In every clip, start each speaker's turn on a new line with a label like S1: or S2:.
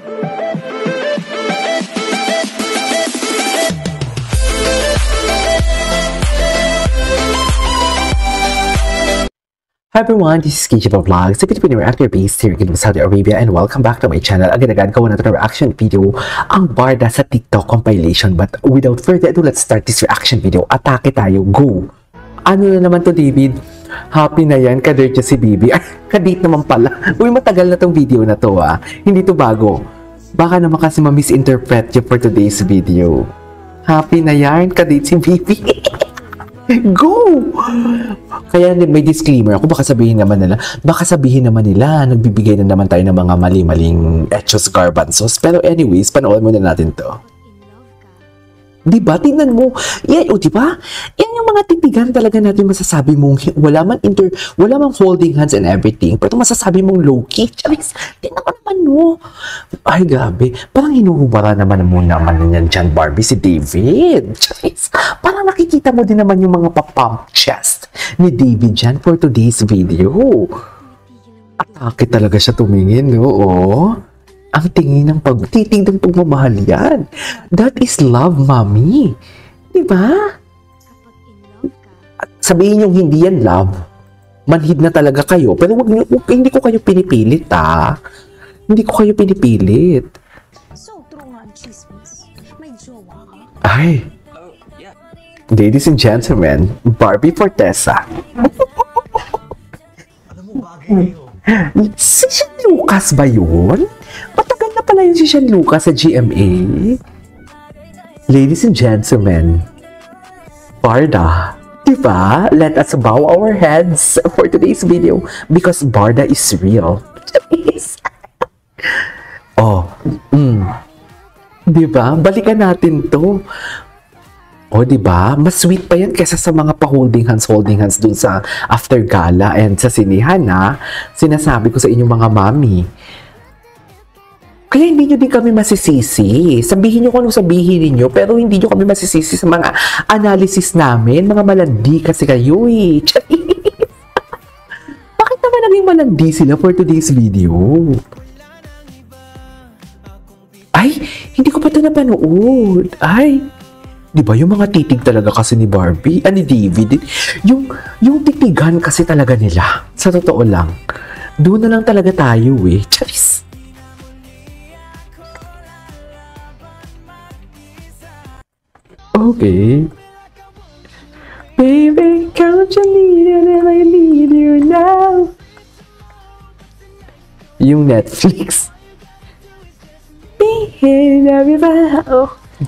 S1: Hi everyone, this is KJ Vlogs, a Filipino reactor based here in Saudi Arabia, and welcome back to my channel. Agad-agad gawa na ito na reaction video, ang Barda sa TikTok compilation. But without further ado, let's start this reaction video. Atake tayo, go! Ano na naman to, David? Happy na yan, kadirtya si Bibi. Ay, kadate naman pala. Uy, matagal na tong video na to Hindi to bago. Baka naman kasi ma-misinterpret you for today's video. Happy na yan, kadate si Bibi. Go! Kaya may disclaimer ako, baka sabihin naman nila, nagbibigay na naman tayo ng mga mali-maling etos garbanzos. Pero anyways, panoorin muna natin to. Diba? Tingnan mo. Yan, diba? Yan yung mga titigan talaga natin masasabi mong wala mang holding hands and everything. Pero masasabi mong low-key. Charis, tingnan ko naman no. Ay, grabe. Parang hinuhubara naman yan dyan, Barbie, si David. Charis, parang nakikita mo din naman yung mga pa-pump chest ni David dyan for today's video. Atake talaga siya tumingin, no? Ang tingin ng titig ng pagmamahal yan. That is love, mommy. Diba? At sabihin yung hindi yan love, manhid na talaga kayo. Pero hindi ko kayo pinipilit, Hindi ko kayo pinipilit.
S2: So, true nga ang chismis. May jowa ka?
S1: Ay. Ladies and gentlemen, Barbie Fortesa.
S3: Alam mo, bagay kayo.
S1: Si Sean Lucas ba yun? Matagal na pala yun si Sean Lucas sa GMA. Ladies and gentlemen, Barda. Diba? Let us bow our heads for today's video because Barda is real. Diba? Balikan natin to. Diba? Mas sweet pa yan kaysa sa mga pa-holding hands dun sa after gala and sa sinihan, Sinasabi ko sa inyong mga mami. Kaya hindi nyo din kami masisisi. Sabihin nyo kung anong sabihin ninyo, pero hindi nyo kami masisisi sa mga analysis namin. Mga malandi kasi kayo, Bakit naman naging malandi sila for today's video? Ay, hindi ko pa ito napanood. Ay, di ba yung mga titig talaga kasi ni Barbie, ni David, yung titigan kasi talaga nila. Sa totoo lang. Doon na lang talaga tayo, Charis. Okay. Baby, can't you need it and I need you now? Yung Netflix.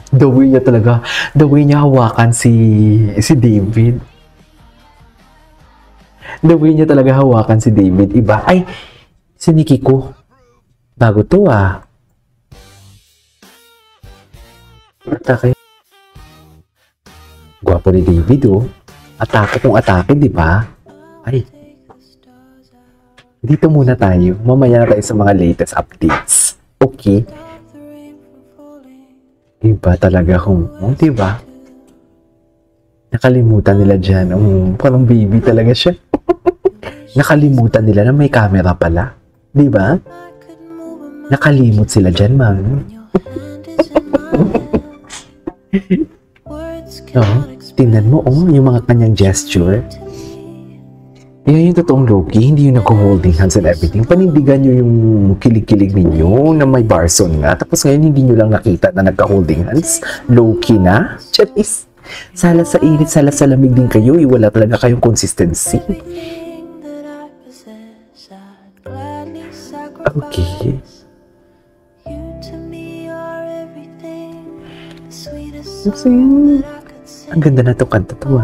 S1: The way niya talaga, the way niya hawakan si David. The way niya talaga hawakan si David, iba. Ay, si Nikki ko. Bago to, Atake. Gwapo ni David, Atake kung atake, di ba? Ay. Dito muna tayo. Mamaya na tayo sa mga latest updates. Okay. Iba talaga kung, diba? Nakalimutan nila dyan. Parang baby talaga siya. Nakalimutan nila na may camera pala. Diba? Nakalimot sila dyan, mami. Tingnan mo, yung mga kanyang gesture. Yan yung totoong low-key, hindi yung nag-holding hands and everything. Panindigan nyo yung kilig-kilig ninyo na may barson nga. Tapos ngayon, hindi nyo lang nakita na nagka-holding hands. Low-key na. Charis. Sala sa init, sala sa lamig din kayo. Wala talaga kayong consistency. Okay. Ang ganda na itong kanta to,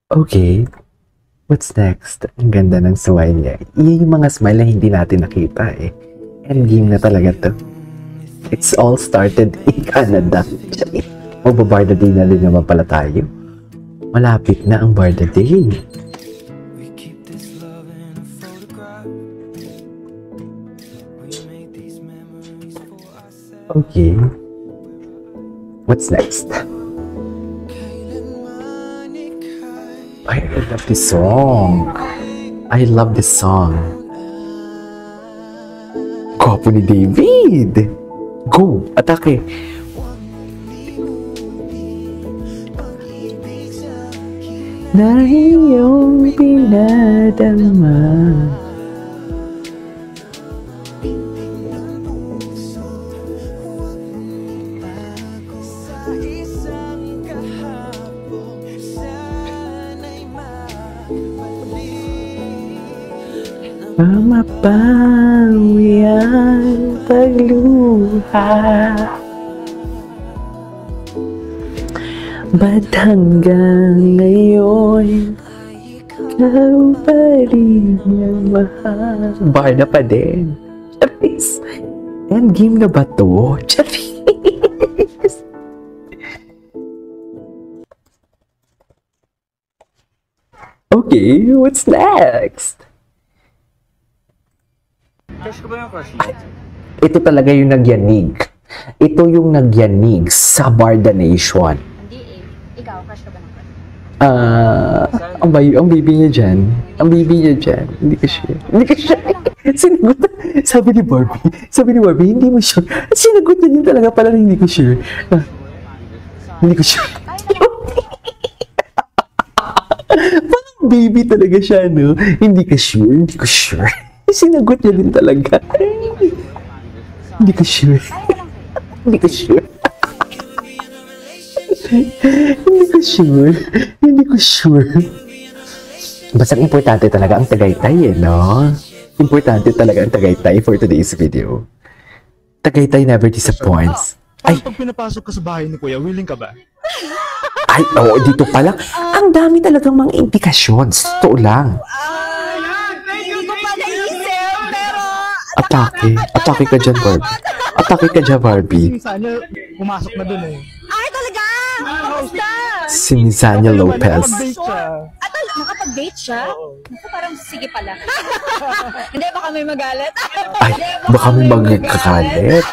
S1: Okay. What's next? Ang ganda ng smile niya. Iyan yung mga smile na hindi natin nakita, Endgame na talaga to. It's all started in Canada. Barda Day na rin naman pala tayo. Malapit na ang Barda Day. Okay. What's next? I love this song. I love this song. Gwapo ni David. Go, atake. Na iyong pinadama. Mamapawi ang pagluha. Ba't hanggang ngayon ikaw pa rin ang mahal? Barda pa din. Charis. Endgame na ba to? Charis. Okay, what's next?
S3: Crush ko ba yung crush mo?
S1: Ito talaga yung nagyanig. Ito yung nagyanig sa Barda Nation.
S2: Hindi eh. Ikaw, crush ka ba ng crush?
S1: Ang baby niya dyan. Ang baby niya dyan. Hindi ko sure. Hindi ko sure. Sinagot. Sabi ni Barbie, hindi mo sure. Sinagot na yun talaga pala, hindi ko sure. Hindi ko sure. Parang baby talaga siya, no? Hindi ka sure. Hindi ko sure. Sinagot niya din talaga. Hindi ko sure. Hindi ko sure. Hindi ko sure. Hindi ko sure. Basta importante talaga ang Tagaytay, no? Importante talaga ang Tagaytay for today's video. Tagaytay never disappoints. Ay,
S3: Pag pinapasok ka sa bahay ni Kuya, willing ka ba?
S1: ay, oo, dito pala. Ang dami talagang mga indikasyon. Totoo lang.
S4: Hindi ko pa naisip, pero...
S1: Atake. Atake ka dyan, Barbie. Atake ka dyan, Barbie.
S3: Sana pumasok na dun eh.
S4: Ay, talaga! Kamusta?
S1: Si Mizania Lopez.
S3: Nakapag-date siya.
S4: Nakapag-date siya? Naku, parang sige pala. Hindi, baka may magalit.
S1: Ay, baka may magkakalit.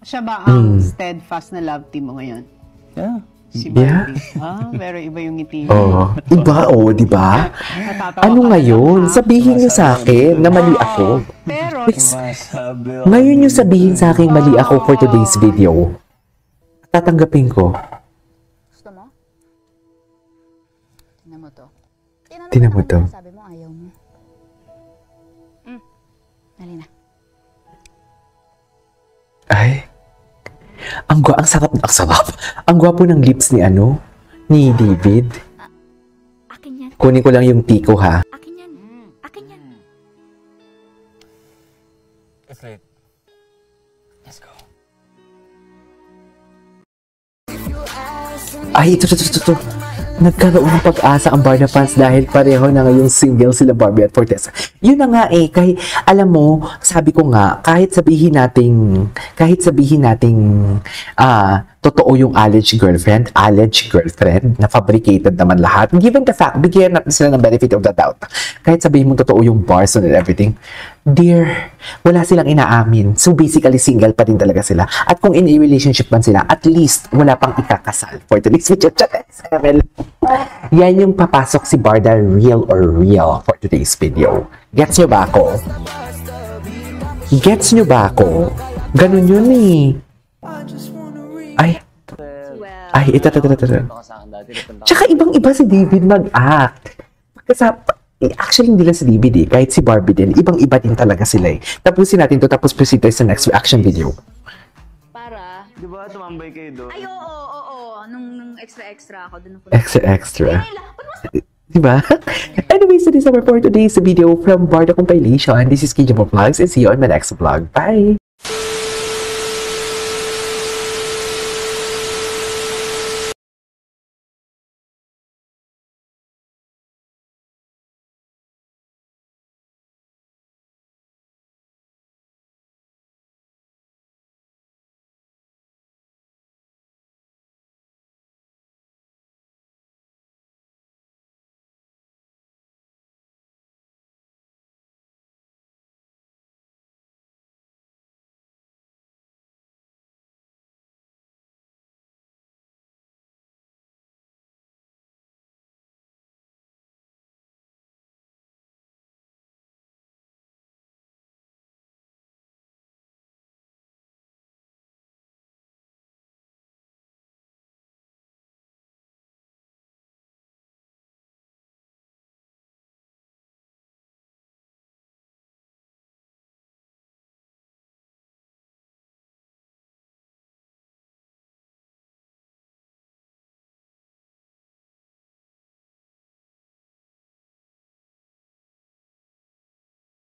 S5: Siya ba ang steadfast na love team mo ngayon?
S3: Yeah.
S5: Si
S1: Yeah.
S5: Barbie. Pero iba yung ngiti.
S1: Oh, iba, oh, di ba?
S5: Natatawa
S1: Ano
S5: ka
S1: ngayon?
S5: lang, ha?
S1: Sabihin niyo sa akin na mali ako.
S5: Pero,
S1: Ngayon niyo sabihin sa akin mali ako for today's video. Tatanggapin ko.
S2: Gusto mo? Tingnan mo to.
S1: Tingnan mo to.
S2: Sabi mo ayaw mo. Dali na.
S1: Ay. Ang sarap. Ang gwapo ng lips ni ni David.
S2: Akin yan.
S1: Kunin ko lang yung tiko, ha?
S2: Akin yan. Akin yan.
S3: It's late. Let's go.
S1: Ay, ito. Nagkaroon ng pag-asa ang Barda fans dahil pareho na ngayong single sila Barbie at Forteza. Yun na nga eh, kahit, alam mo, sabi ko nga, kahit sabihin nating, totoo yung alleged girlfriend, na fabricated naman lahat, given the fact, bigyan natin sila ng benefit of the doubt. Kahit sabihin mo totoo yung bars and everything, dear, wala silang inaamin. So basically, single pa din talaga sila. At kung in a relationship man sila, at least, wala pang ikakasal for today's video. Yan yung papasok si Barda real or real for today's video. Gets nyo ba ako? Gets nyo ba ako? Ganun yun eh. Ay, ito. Tsaka ibang-iba si David mag-act. Actually, hindi lang si David eh. Kahit si Barbie din. Ibang-iba din talaga sila eh. Tapusin natin to tapos proceed tayo sa next reaction video.
S2: Para.
S3: Di ba tumambay kayo doon?
S2: Ay, oo. Nung extra ako dun.
S1: Extra. Diba? Anyways, this is our for today's video from Barda Compilation. This is Kijamo Vlogs and see you on my next vlog. Bye!